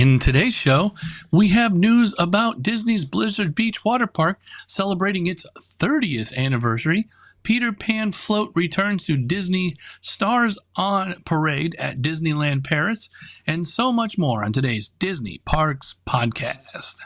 In today's show, we have news about Disney's Blizzard Beach Water Park celebrating its 30th anniversary. Peter Pan float returns to Disney Stars on Parade at Disneyland Paris, and so much more on today's Disney Parks podcast.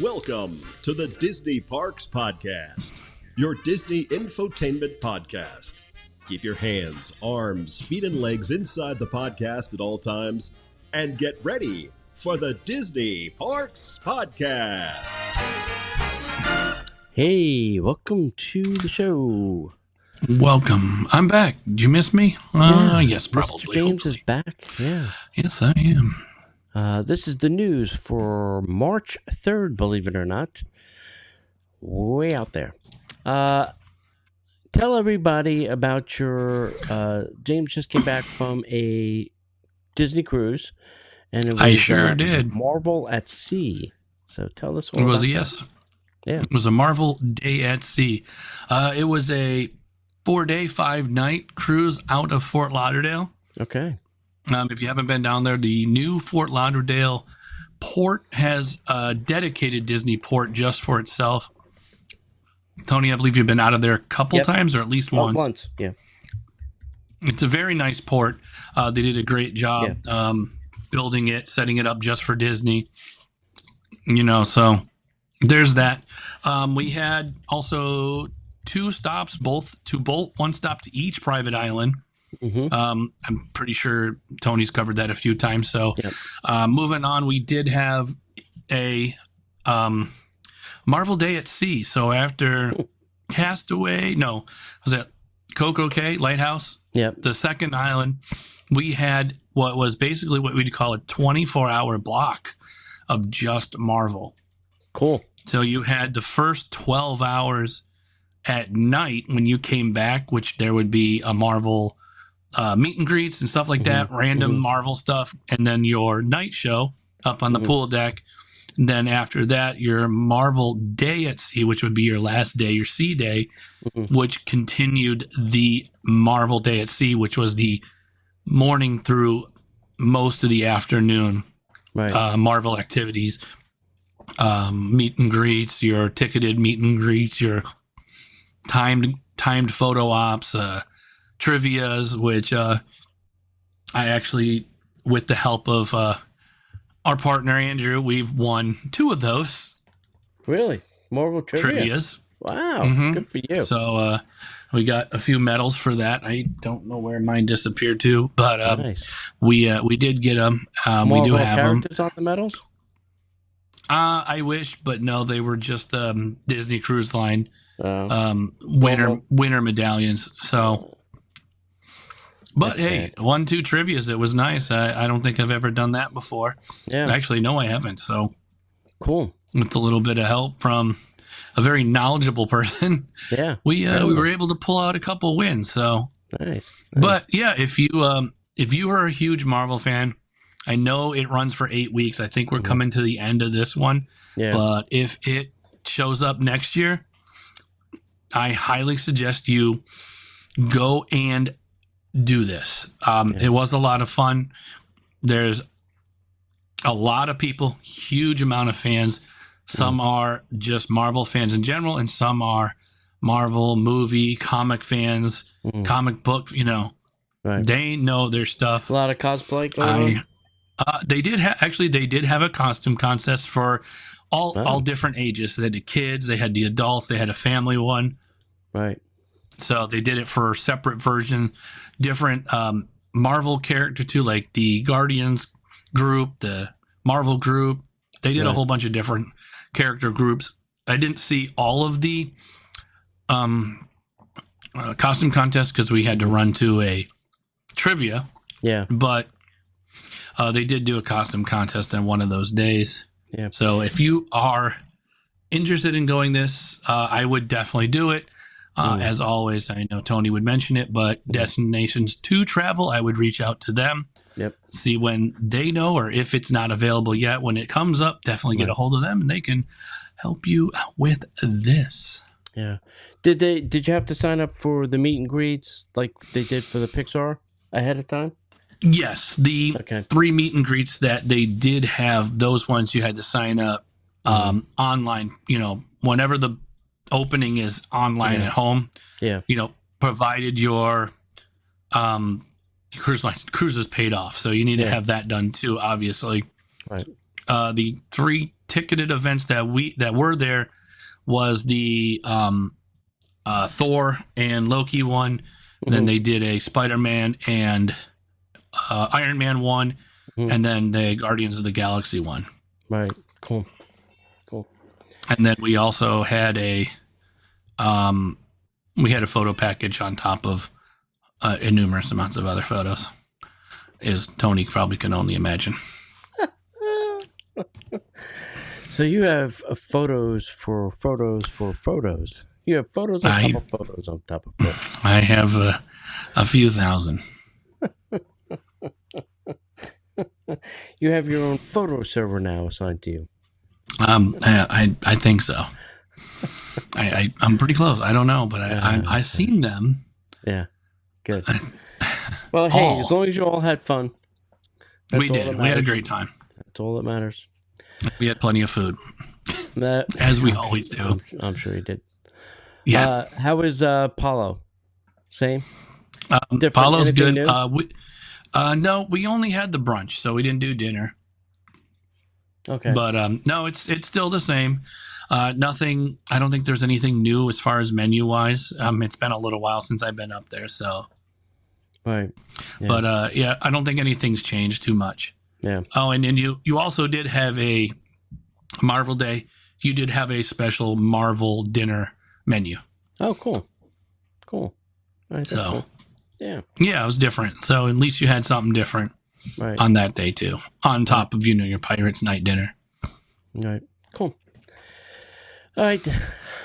Welcome to the Disney Parks Podcast, your Disney infotainment podcast. Keep your hands, arms, feet, and legs inside the podcast at all times, and get ready for the Disney Parks Podcast. Hey, welcome to the show. Welcome. I'm back. Did you miss me? Yes, probably. Mr. James hopefully. is back. Yeah. Yes, I am. This is the news for March 3rd, believe it or not. Way out there. Tell everybody about your... James just came back from a Disney cruise. And it was, I sure did. Marvel at Sea. So tell us all It was about a yes. that. Yeah. It was a Marvel Day at Sea. It was a 4-day, 5-night cruise out of Fort Lauderdale. Okay. If you haven't been down there, the new Fort Lauderdale port has a dedicated Disney port just for itself. Tony, I believe you've been out of there a couple times, or at least once. Once, yeah. It's a very nice port. They did a great job building it, setting it up just for Disney. You know, so there's that. We had also 2 stops, one stop to each private island. Mm-hmm. I'm pretty sure Tony's covered that a few times. So moving on, we did have a Marvel Day at Sea. So after Castaway, was it Coco Cay Lighthouse? Yep. The second island, we had what was basically what we'd call a 24-hour block of just Marvel. Cool. So you had the first 12 hours at night when you came back, which there would be a Marvel meet and greets and stuff like that, random Marvel stuff, and then your night show up on the pool deck. And then after that, your Marvel Day at Sea, which would be your last day, your sea day, which continued the Marvel Day at Sea, which was the morning through most of the afternoon Marvel activities. Meet and greets, your ticketed meet and greets, your timed photo ops, trivias, which I actually, with the help of our partner Andrew, we've won 2 of those. Really? Marvel trivias. Wow, good for you. So we got a few medals for that. I don't know where mine disappeared to, but nice. we did get them. We do have characters on the medals? I wish, but no, they were just Disney Cruise Line winter medallions. So, but that's hey, sad. 1, 2 trivias. It was nice. I don't think I've ever done that before. Yeah, actually, no, I haven't. So cool. With a little bit of help from a very knowledgeable person, we were able to pull out a couple wins. So nice. But yeah, if you are a huge Marvel fan, I know it runs for 8 weeks. I think we're coming to the end of this one. Yeah. But if it shows up next year, I highly suggest you go and do this. It was a lot of fun. There's a lot of people, huge amount of fans. Some are just Marvel fans in general, and some are Marvel movie, comic fans, comic book, They know their stuff. A lot of cosplay going on? They did have a costume contest for all different ages. So they had the kids, they had the adults, they had a family one. Right. So they did it for a separate version, different Marvel character too, like the Guardians group, the Marvel group. They did a whole bunch of different character groups. I didn't see all of the costume contests because we had to run to a trivia. Yeah. But they did do a costume contest on one of those days. Yeah. So if you are interested in going this, I would definitely do it. As always, I know Tony would mention it, but destinations to travel, I would reach out to them. Yep. See when they know, or if it's not available yet. When it comes up, definitely get a hold of them, and they can help you with this. Yeah. Did you have to sign up for the meet and greets like they did for the Pixar ahead of time? Yes, the Okay. 3 meet and greets that they did have, those ones you had to sign up online. Whenever the opening is online at home, Yeah. provided your cruise is paid off, so you need to have that done too. Obviously, Right. The 3 ticketed events that were there was the Thor and Loki one. Mm-hmm. Then they did a Spider-Man and Iron Man one, and then the Guardians of the Galaxy one. Right. Cool. And then we also had a photo package on top of numerous amounts of other photos, as Tony probably can only imagine. So you have photos for photos for photos. You have photos on top of photos on top of photos. I have a few thousand. You have your own photo server now assigned to you. I think so. I'm pretty close. I don't know, but I've seen them. Yeah, good. Well, hey, as long as you all had fun. We did. We had a great time. That's all that matters. We had plenty of food, as we always do. I'm sure you did. Yeah. How was Paulo? Same? Paulo's good. New? No, we only had the brunch, so we didn't do dinner. Okay. But no, it's still the same. Nothing. I don't think there's anything new as far as menu wise. It's been a little while since I've been up there, so. Right. Yeah. But I don't think anything's changed too much. Yeah. Oh, and you also did have a Marvel Day. You did have a special Marvel dinner menu. Oh, cool. All right, that's cool. Yeah. Yeah, it was different. So at least you had something different on that day too, on top of your Pirates Night dinner. All right. Cool. All right.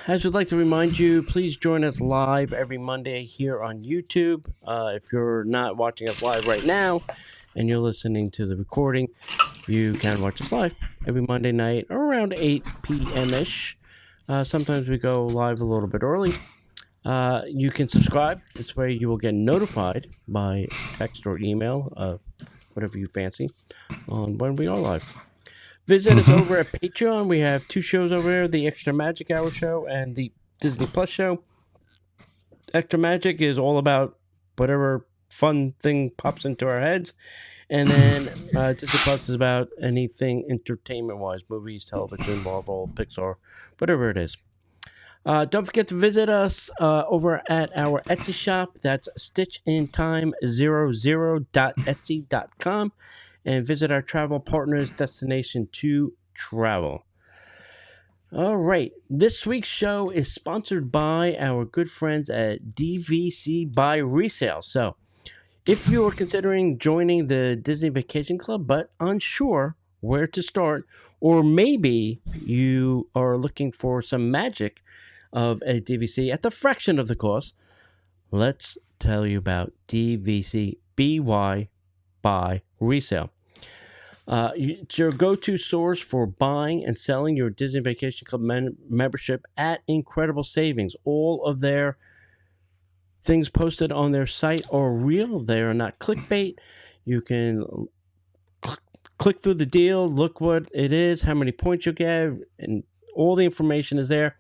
As we'd like to remind you, please join us live every Monday here on YouTube. If you're not watching us live right now and you're listening to the recording, you can watch us live every Monday night around 8 p.m.-ish. Sometimes we go live a little bit early. You can subscribe. This way you will get notified by text or email, whatever you fancy, on when we are live. Visit us over at Patreon. We have 2 shows over there, the Extra Magic Hour show and the Disney Plus show. Extra Magic is all about whatever fun thing pops into our heads. And then Disney Plus is about anything entertainment-wise, movies, television, Marvel, Pixar, whatever it is. Don't forget to visit us over at our Etsy shop. That's stitchintime00.etsy.com. And visit our travel partners, Destination to Travel. All right. This week's show is sponsored by our good friends at DVC by Resale. So, if you are considering joining the Disney Vacation Club but unsure where to start, or maybe you are looking for some magic of a DVC at the fraction of the cost, let's tell you about DVC BY by Resale. It's your go-to source for buying and selling your Disney Vacation Club membership at incredible savings. All of their things posted on their site are real. They are not clickbait. You can click through the deal, look what it is, how many points you'll get, and all the information is there.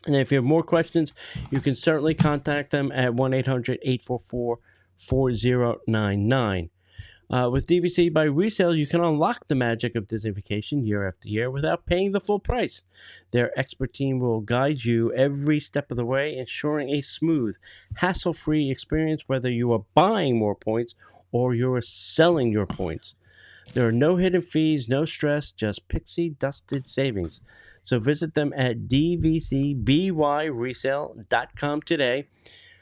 And if you have more questions, you can certainly contact them at 1-800-844-4099. With DVC by Resale, you can unlock the magic of Disney Vacation year after year without paying the full price. Their expert team will guide you every step of the way, ensuring a smooth, hassle-free experience whether you are buying more points or you are selling your points. There are no hidden fees, no stress, just pixie-dusted savings. So visit them at dvcbyresale.com today.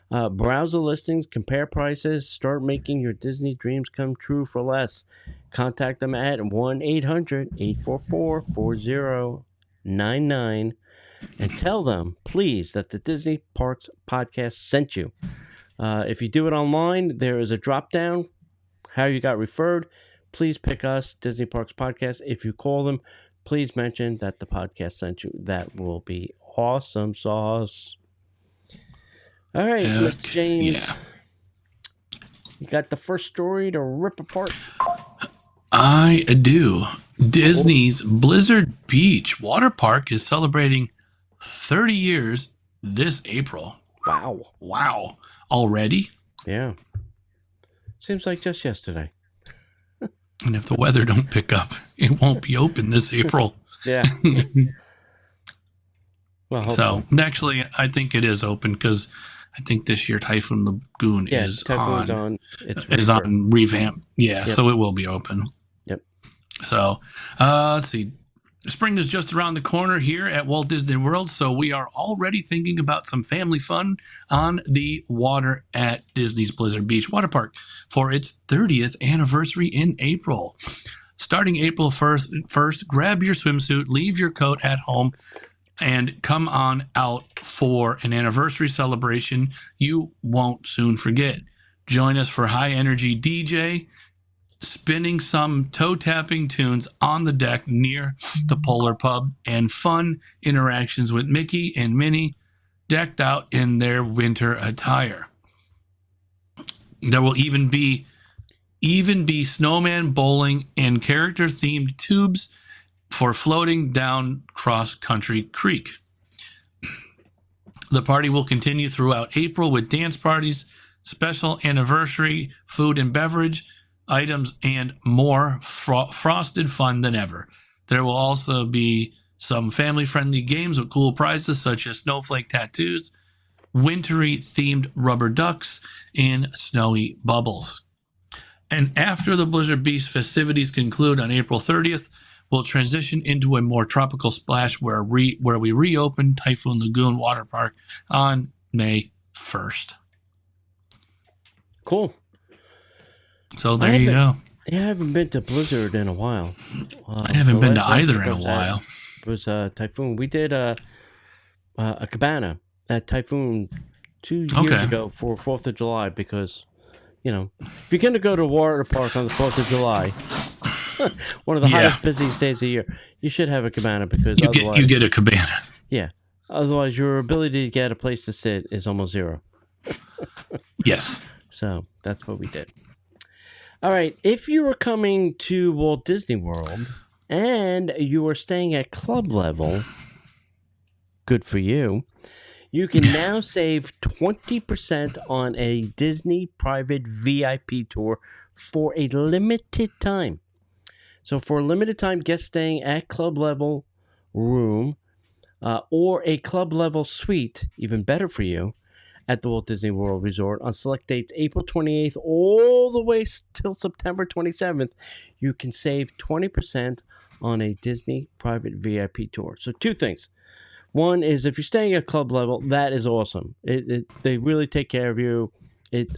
Browse the listings, compare prices, start making your Disney dreams come true for less. Contact them at 1-800-844-4099 and tell them, please, that the Disney Parks Podcast sent you. If you do it online, there is a drop-down, how you got referred. Please pick us, Disney Parks Podcast. If you call them, please mention that the podcast sent you. That will be awesome sauce. All right, Mr. James. Yeah. You got the first story to rip apart? I do. Disney's Blizzard Beach water park is celebrating 30 years this April. Wow. Already? Yeah. Seems like just yesterday. And if the weather don't pick up, it won't be open this April. Yeah. Well, so actually, I think it is open because I think this year Typhoon Lagoon is on revamp. Yeah, so it will be open. Yep. So let's see. Spring is just around the corner here at Walt Disney World, so we are already thinking about some family fun on the water at Disney's Blizzard Beach Water Park for its 30th anniversary in April. Starting April 1st, grab your swimsuit, leave your coat at home, and come on out for an anniversary celebration you won't soon forget. Join us for high-energy DJ, spinning some toe-tapping tunes on the deck near the Polar Pub, and fun interactions with Mickey and Minnie decked out in their winter attire. There will even be snowman bowling and character-themed tubes for floating down cross-country creek. The party will continue throughout April with dance parties, special anniversary food and beverage items, and more frosted fun than ever. There will also be some family-friendly games with cool prizes such as snowflake tattoos, wintry-themed rubber ducks, and snowy bubbles. And after the Blizzard Beach festivities conclude on April 30th, we'll transition into a more tropical splash where we reopen Typhoon Lagoon Water Park on May 1st. Cool. So there you go. Yeah, I haven't been to Blizzard in a while. I haven't been to either in a while. It was Typhoon. We did a cabana at Typhoon 2 years ago for 4th of July because, if you're going to go to a water park on the 4th of July, one of the highest, busiest days of the year, you should have a cabana because you get a cabana. Yeah. Otherwise, your ability to get a place to sit is almost zero. Yes. So that's what we did. All right. If you are coming to Walt Disney World and you are staying at club level, good for you. You can now save 20% on a Disney private VIP tour for a limited time. So for a limited time, guests staying at club level room or a club level suite, even better for you, at the Walt Disney World Resort on select dates April 28th all the way till September 27th, you can save 20% on a Disney private VIP tour. So two things. One is if you're staying at club level, that is awesome. They really take care of you.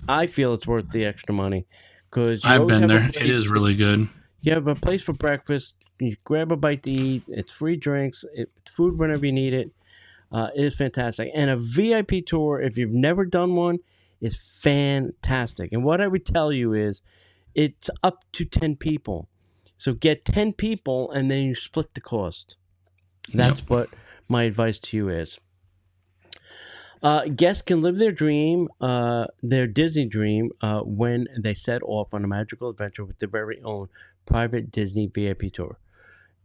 I feel it's worth the extra money because I've been there. It is really good. You have a place for breakfast. You grab a bite to eat. It's free drinks. Food whenever you need it. It is fantastic. And a VIP tour, if you've never done one, is fantastic. And what I would tell you is it's up to 10 people. So get 10 people and then you split the cost. That's what my advice to you is. Guests can live their dream, their Disney dream, when they set off on a magical adventure with their very own private Disney VIP tour.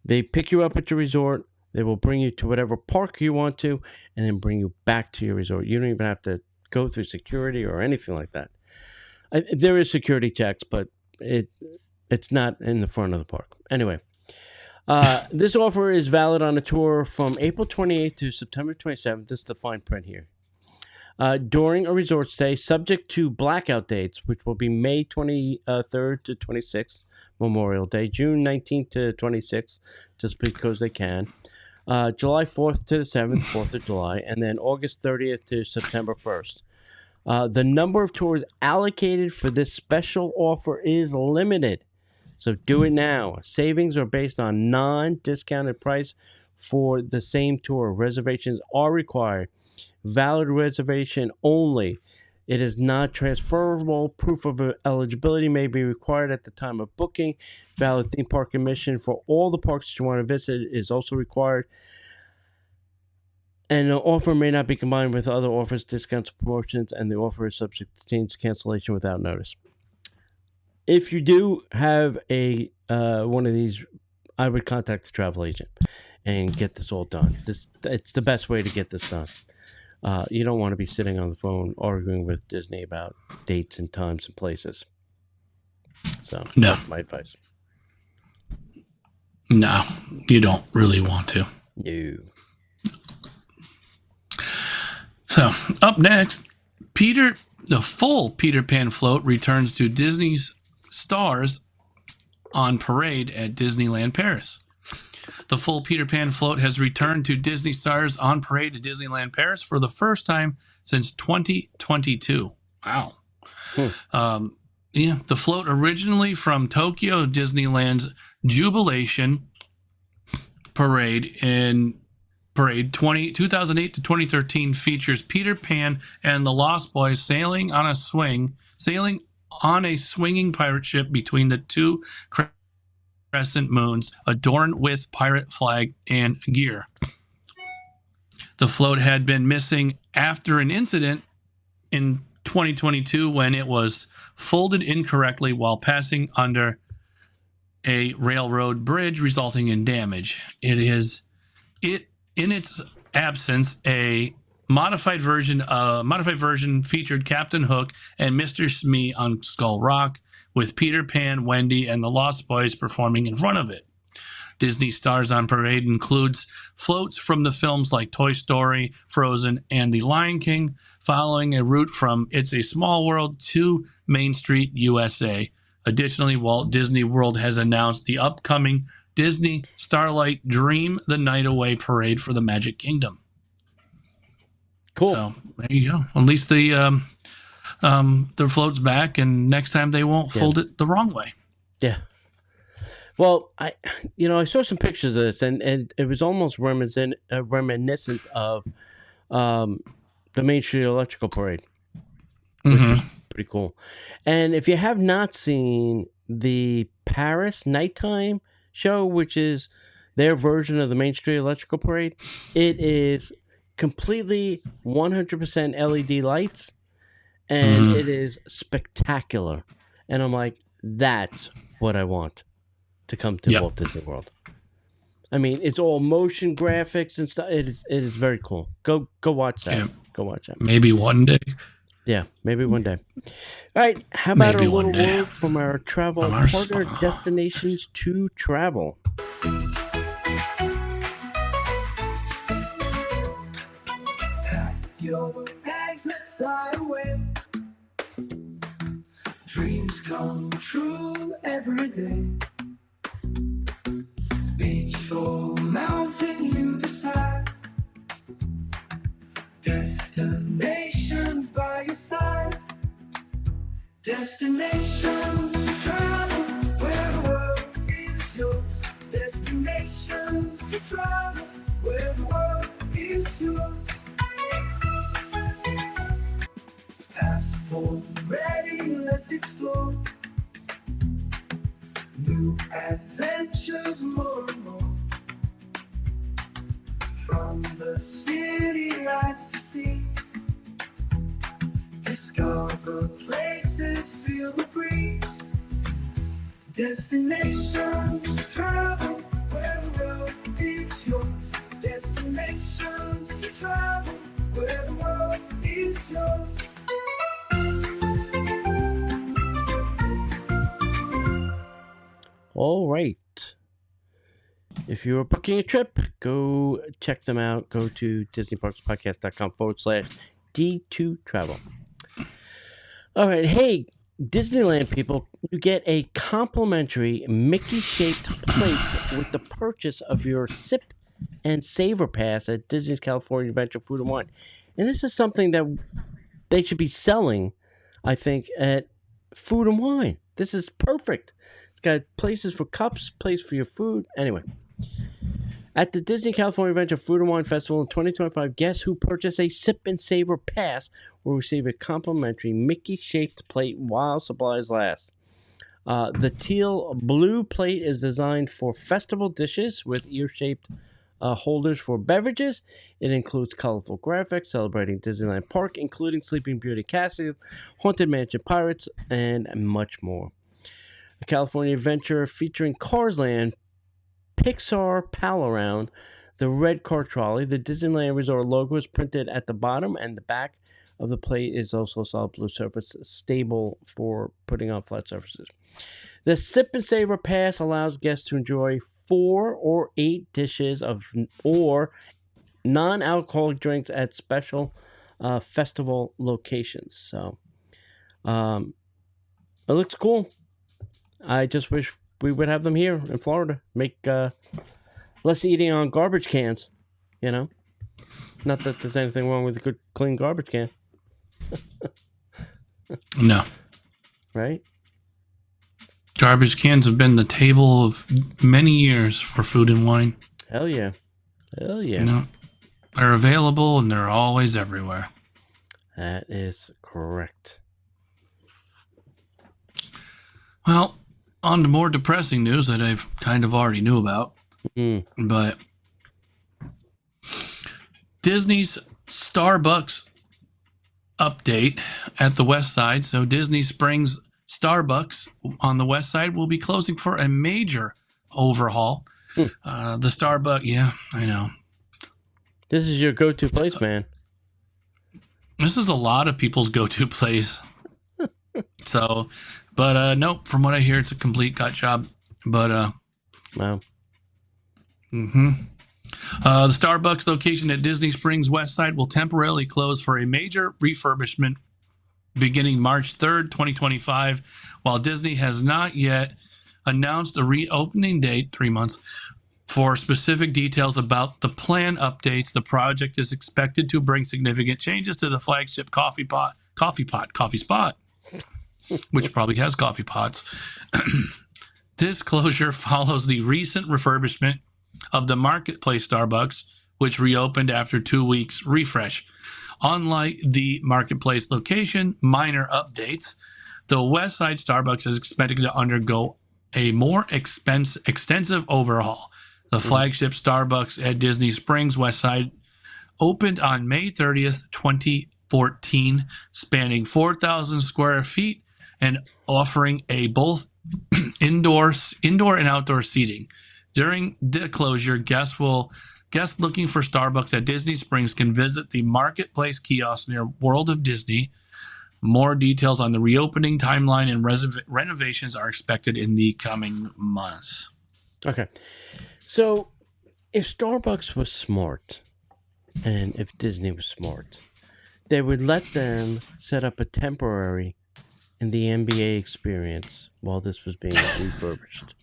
They pick you up at your resort. They will bring you to whatever park you want to and then bring you back to your resort. You don't even have to go through security or anything like that. There is security checks, but it's not in the front of the park. Anyway, this offer is valid on a tour from April 28th to September 27th. This is the fine print here. During a resort stay, subject to blackout dates, which will be May 23rd to 26th, Memorial Day, June 19th to 26th, just because they can, July 4th to the 7th, 4th of July, and then August 30th to September 1st. The number of tours allocated for this special offer is limited, so do it now. Savings are based on non-discounted price for the same tour. Reservations are required. Valid reservation only. It is not transferable. Proof of eligibility may be required at the time of booking. Valid theme park admission for all the parks that you want to visit is also required. And the offer may not be combined with other offers, discounts, promotions, and the offer is subject to change cancellation without notice. if you do have a one of these, I would contact the travel agent and get this all done. It's the best way to get this done. You don't want to be sitting on the phone arguing with Disney about dates and times and places. So No. that's my advice. No, you don't really want to. No. So, up next, the full Peter Pan float returns to Disney's Stars on Parade at Disneyland Paris. The full Peter Pan float has returned to Disney Stars on Parade at Disneyland Paris for the first time since 2022. Wow. The float originally from Tokyo Disneyland's Jubilation Parade in Parade 2008 to 2013 features Peter Pan and the Lost Boys sailing on a swinging pirate ship between the two crescent moons adorned with pirate flag and gear. The float had been missing after an incident in 2022 when it was folded incorrectly while passing under a railroad bridge, resulting in damage. In its absence, a modified version featured Captain Hook and Mr. Smee on Skull Rock, with Peter Pan, Wendy, and the Lost Boys performing in front of it. Disney Stars on Parade includes floats from the films like Toy Story, Frozen, and The Lion King, following a route from It's a Small World to Main Street, USA. Additionally, Walt Disney World has announced the upcoming Disney Starlight Dream the Night Away Parade for the Magic Kingdom. Cool. So there you go. At least the float's back, and next time they won't fold it the wrong way. Yeah. Well, I saw some pictures of this, and it was almost reminiscent of the Main Street Electrical Parade. Mm-hmm. Pretty cool. And if you have not seen the Paris nighttime show, which is their version of the Main Street Electrical Parade, it is completely 100% LED lights, and it is spectacular. And I'm like, that's what I want to come to Walt Disney World. I mean, it's all motion graphics and stuff. It is very cool. Go watch that. Yeah. Go watch that. Maybe one day. Yeah, maybe one day. All right, how about a little word from our travel partner, Destinations to Travel? Pack your bags, let's fly away. Dreams come true every day. Beach or mountain, you decide. Destinations by your side. Destinations to travel, where the world is yours. Destinations to travel, where the world is yours. Passport ready, let's explore. New adventures, more and more. From the city lights to seas, discover places, feel the breeze. Destinations to travel, where the world is yours. Destinations to travel, where the world is yours. All right. If you're booking a trip, go check them out. Go to DisneyParksPodcast.com/D2 Travel. All right. Hey, Disneyland people, you get a complimentary Mickey-shaped plate with the purchase of your Sip and Savor Pass at Disney's California Adventure Food and Wine. And this is something that they should be selling, I think, at Food and Wine. This is perfect. It's got places for cups, place for your food. Anyway, at the Disney California Adventure Food and Wine Festival in 2025, guests who purchase a Sip and Savor Pass will receive a complimentary Mickey-shaped plate while supplies last. The teal blue plate is designed for festival dishes with ear-shaped holders for beverages. It includes colorful graphics celebrating Disneyland Park, including Sleeping Beauty Castle, Haunted Mansion Pirates, and much more. a California adventure featuring Cars Land, Pixar Pal Around, the red car trolley. The Disneyland Resort logo is printed at the bottom, and the back of the plate is also solid blue surface, stable for putting on flat surfaces. The Sip and Savor Pass allows guests to enjoy 4 or 8 dishes or non-alcoholic drinks at special festival locations. So, it looks cool. I just wish we would have them here in Florida. Make less eating on garbage cans, you know. Not that there's anything wrong with a good, clean garbage can. No. Right? Garbage cans have been the table of many years for food and wine. Hell yeah. Hell yeah. You know, they're available and they're always everywhere. That is correct. Well, on to more depressing news that I've kind of already knew about. But Disney's Starbucks update at the West Side. So Disney Springs Starbucks on the West Side will be closing for a major overhaul. The Starbucks, yeah, I know. This is your go-to place, man. This is a lot of people's go-to place. So, but no, from what I hear, it's a complete gut job. But Wow. The Starbucks location at Disney Springs West Side will temporarily close for a major refurbishment beginning March 3rd, 2025. While Disney has not yet announced a reopening date, 3 months, for specific details about the plan updates, the project is expected to bring significant changes to the flagship coffee spot, which probably has coffee pots. This closure follows the recent refurbishment of the Marketplace Starbucks, which reopened after 2 weeks refresh. Unlike the Marketplace location, minor updates, the West Side Starbucks is expected to undergo a more extensive overhaul. The flagship Starbucks at Disney Springs West Side opened on May 30th, 2014, spanning 4,000 square feet and offering a both indoor and outdoor seating. During the closure, guests looking for Starbucks at Disney Springs can visit the Marketplace kiosk near World of Disney. More details on the reopening timeline and renovations are expected in the coming months. Okay. So, if Starbucks was smart, and if Disney was smart, they would let them set up a temporary in the NBA experience while this was being refurbished.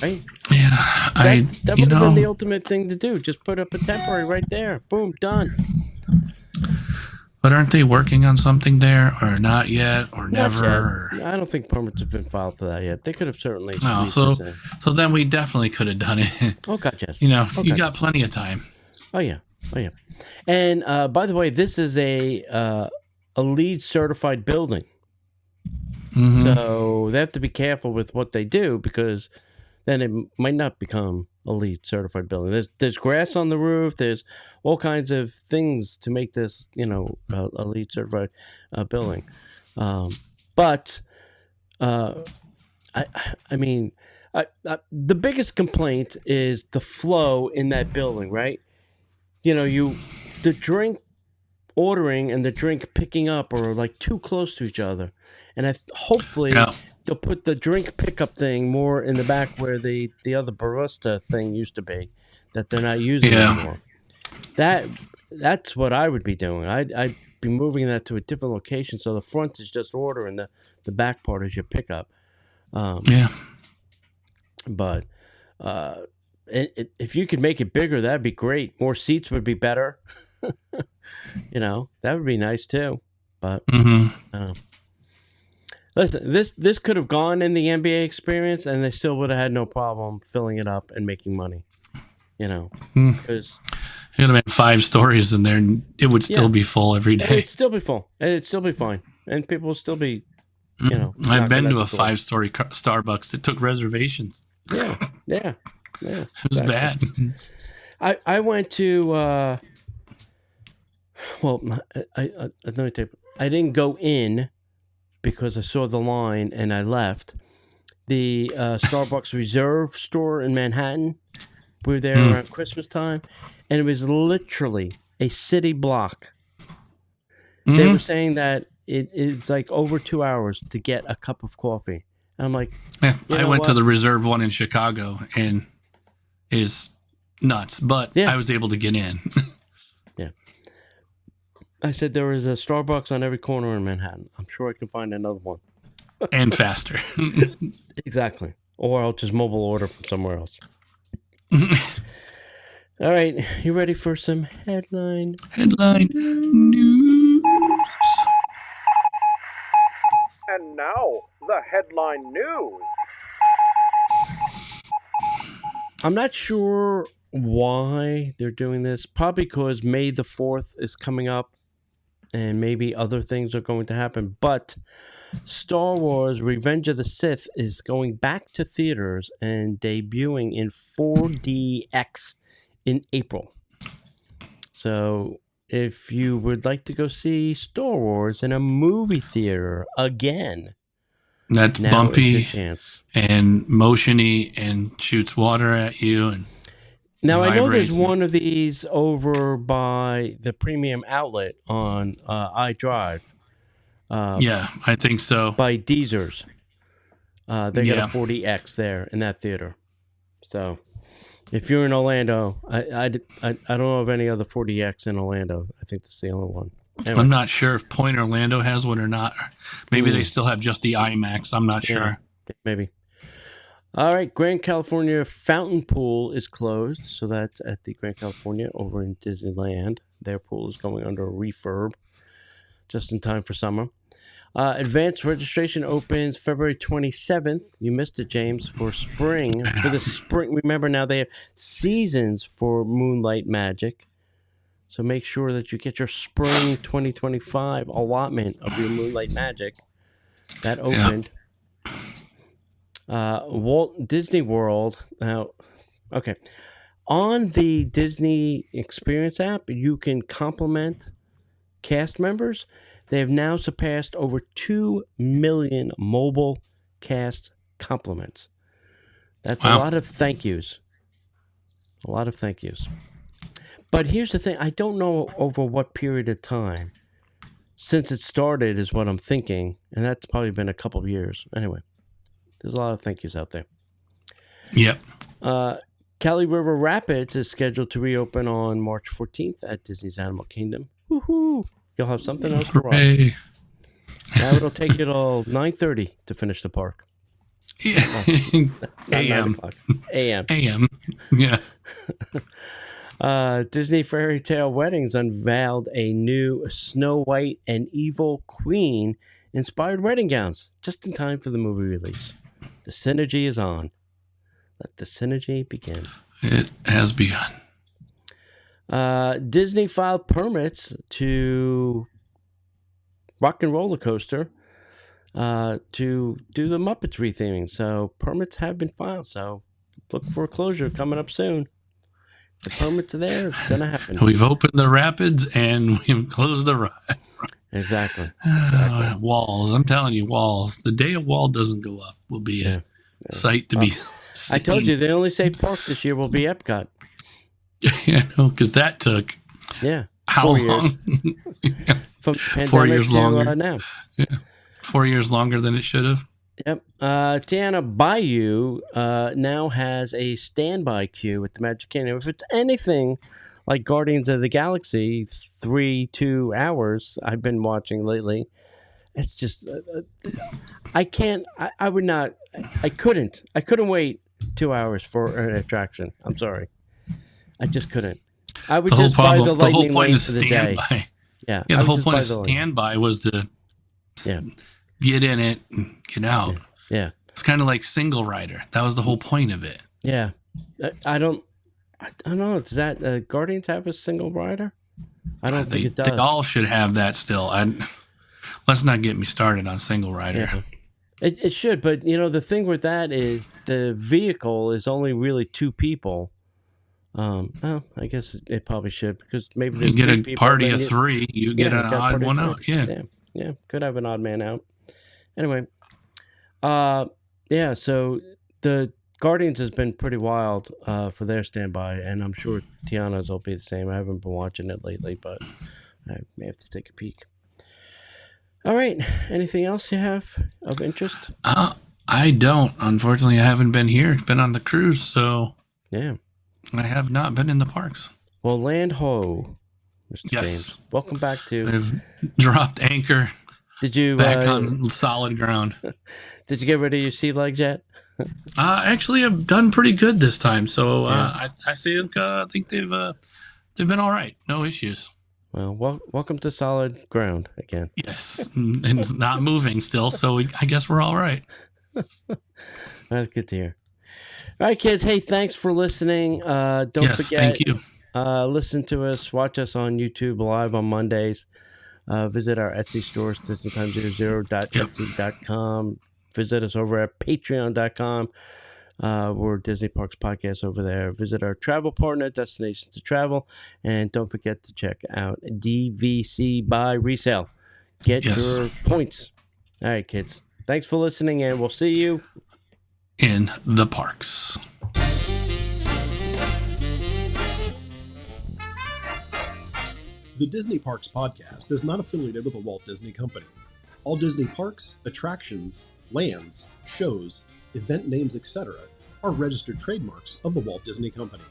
Right? Yeah, That would have been the ultimate thing to do. Just put up a temporary right there. Boom, done. But aren't they working on something there, or not yet, or never? I don't think permits have been filed for that yet. They could have certainly. No, so then we definitely could have done it. Oh God, yes. You got plenty of time. Oh yeah. And by the way, this is a LEED certified building, so they have to be careful with what they do because then it might not become a LEED certified building. There's grass on the roof. There's all kinds of things to make this, a LEED certified building. But I mean, the biggest complaint is the flow in that building, right? The drink ordering and the drink picking up are like too close to each other, and hopefully. Yeah. They'll put the drink pickup thing more in the back where the other barista thing used to be that they're not using anymore. That's what I would be doing. I'd be moving that to a different location so the front is just order and the back part is your pickup. But if you could make it bigger, that'd be great. More seats would be better. That would be nice too. But listen, this could have gone in the NBA experience, and they still would have had no problem filling it up and making money. Because it would have been 5 stories in there, and it would still be full every day. It'd still be full, and it'd still be fine, and people would still be, I've been to a 5-story Starbucks that took reservations. Yeah. It was bad. I went to. Let me tell you, I didn't go in because I saw the line and I left. the Starbucks Reserve store in Manhattan. We were there around Christmas time, and it was literally a city block. They were saying that it's like over 2 hours to get a cup of coffee. And I'm like, yeah, I went to the Reserve one in Chicago, and is nuts, but I was able to get in. Yeah. I said there is a Starbucks on every corner in Manhattan. I'm sure I can find another one. And faster. Exactly. Or I'll just mobile order from somewhere else. All right. You ready for some headline news? And now, the headline news. I'm not sure why they're doing this. Probably because May the 4th is coming up and maybe other things are going to happen. But Star Wars Revenge of the Sith is going back to theaters and debuting in 4DX in April. So if you would like to go see Star Wars in a movie theater again, that's now bumpy is your chance. And motiony and shoots water at you. And now I know there's vibrates. one of these over by the premium outlet on iDrive. Yeah, I think so. By Deezers. They got a 40X there in that theater. So if you're in Orlando, I don't know of any other 40X in Orlando. I think that's the only one. Anyway. I'm not sure if Point Orlando has one or not. Maybe they still have just the IMAX. I'm not sure. Maybe. All right. Grand California Fountain Pool is closed. So that's at the Grand California over in Disneyland. Their pool is going under a refurb just in time for summer. Advanced registration opens February 27th. You missed it, James, for spring. For the spring. Remember now they have seasons for Moonlight Magic. So make sure that you get your spring 2025 allotment of your Moonlight Magic. That opened. Walt Disney World. Now, okay. On the Disney Experience app, you can compliment cast members. They have now surpassed over 2 million mobile cast compliments. That's a lot of thank yous. A lot of thank yous. But here's the thing. I don't know over what period of time since it started is what I'm thinking. And that's probably been a couple of years. Anyway, there's a lot of thank yous out there. Yep. Cali River Rapids is scheduled to reopen on March 14th at Disney's Animal Kingdom. Woohoo! You'll have something else to ride. Now it'll take you till 9:30 to finish the park. Yeah. AM. AM. AM. Yeah. Disney Fairy Tale Weddings unveiled a new Snow White and Evil Queen inspired wedding gowns just in time for the movie release. The synergy is on. Let the synergy begin. It has begun. Disney filed permits to Rock and Roller Coaster to do the Muppets retheming. So permits have been filed. So look for a closure coming up soon. The permits are there. It's going to happen. We've opened the rapids and we've closed the ride. Exactly. Walls. I'm telling you, walls. The day a wall doesn't go up will be a sight to be seen. I told you the only safe park this year will be Epcot. Yeah, no, because that took how 4 long? years. From pandemic 4 years longer. to now. Yeah. 4 years longer than it should have. Yep. Tiana Bayou now has a standby queue at the Magic Kingdom. If it's anything like Guardians of the Galaxy, 2 hours I've been watching lately, it's just I can't. I would not. I couldn't wait 2 hours for an attraction. I'm sorry. I just couldn't. I would just buy the lightning lane for the day. Yeah. The whole point of standby was to get in it and get out. Yeah. It's kind of like single rider. That was the whole point of it. Yeah. I don't know. Does that Guardians have a single rider? I don't think it does. They all should have that still. Let's not get me started on single rider. Yeah. It should, but the thing with that is the vehicle is only really 2 people. Well, I guess it probably should because maybe you get a party of 3. You get an odd one out. Yeah. Could have an odd man out. Anyway, Yeah, so the Guardians has been pretty wild for their standby, and I'm sure Tiana's will be the same. I haven't been watching it lately, but I may have to take a peek. All right, anything else you have of interest? I don't. Unfortunately, I haven't been here. Been on the cruise, so Yeah. I have not been in the parks. Well, land ho, Mr. Yes. James. Welcome back to. I've dropped anchor Did you back on solid ground. Did you get rid of your sea legs yet? Actually, I've done pretty good this time, so Yeah. I think they've been all right. No issues. Well, welcome to solid ground again. Yes, and it's not moving still, so I guess we're all right. That's good to hear. All right, kids. Hey, thanks for listening. Don't Yes, forget, thank you. listen to us, watch us on YouTube live on Mondays. Visit our Etsy store, DisneyTime00.etsy.com. Visit us over at patreon.com. We're Disney Parks Podcast over there. Visit our travel partner, Destinations to Travel. And don't forget to check out DVC Buy Resale. Get your points. All right, kids. Thanks for listening, and we'll see you In the parks. The Disney Parks Podcast is not affiliated with the Walt Disney Company. All Disney parks, attractions, lands, shows, event names, etc. are registered trademarks of the Walt Disney Company.